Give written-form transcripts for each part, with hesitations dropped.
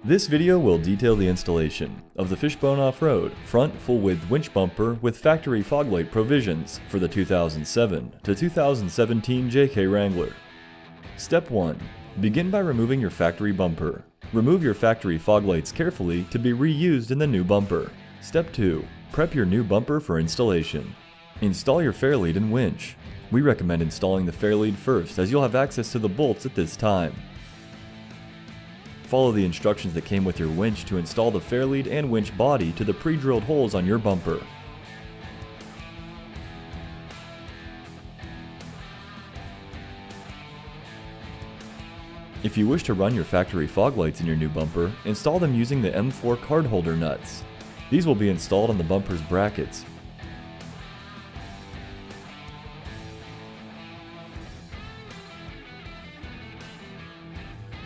This video will detail the installation of the Fishbone Off-Road front full-width winch bumper with factory fog light provisions for the 2007 to 2017 JK Wrangler. Step 1. Begin by removing your factory bumper. Remove your factory fog lights carefully to be reused in the new bumper. Step 2. Prep your new bumper for installation. Install your Fairlead and winch. We recommend installing the Fairlead first as you'll have access to the bolts at this time. Follow the instructions that came with your winch to install the Fairlead and winch body to the pre-drilled holes on your bumper. If you wish to run your factory fog lights in your new bumper, install them using the M4 card holder nuts. These will be installed on the bumper's brackets.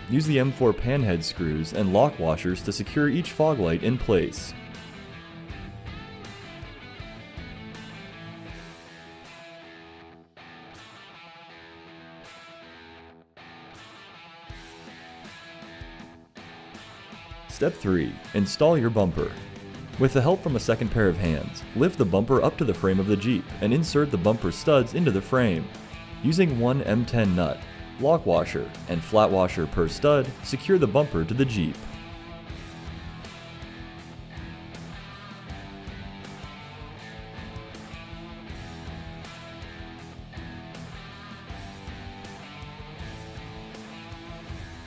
Use the M4 panhead screws and lock washers to secure each fog light in place. Step 3. Install your bumper. With the help from a second pair of hands, lift the bumper up to the frame of the Jeep and insert the bumper studs into the frame. Using one M10 nut, lock washer, and flat washer per stud, secure the bumper to the Jeep.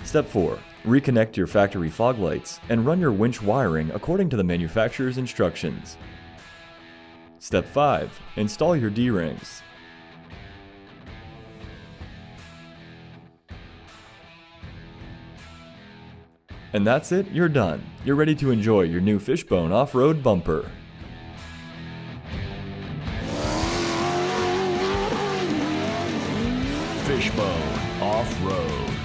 Step 4. Reconnect your factory fog lights and run your winch wiring according to the manufacturer's instructions. Step 5. Install your D-rings. And that's it, you're done. You're ready to enjoy your new Fishbone Off-Road bumper. Fishbone Off-Road.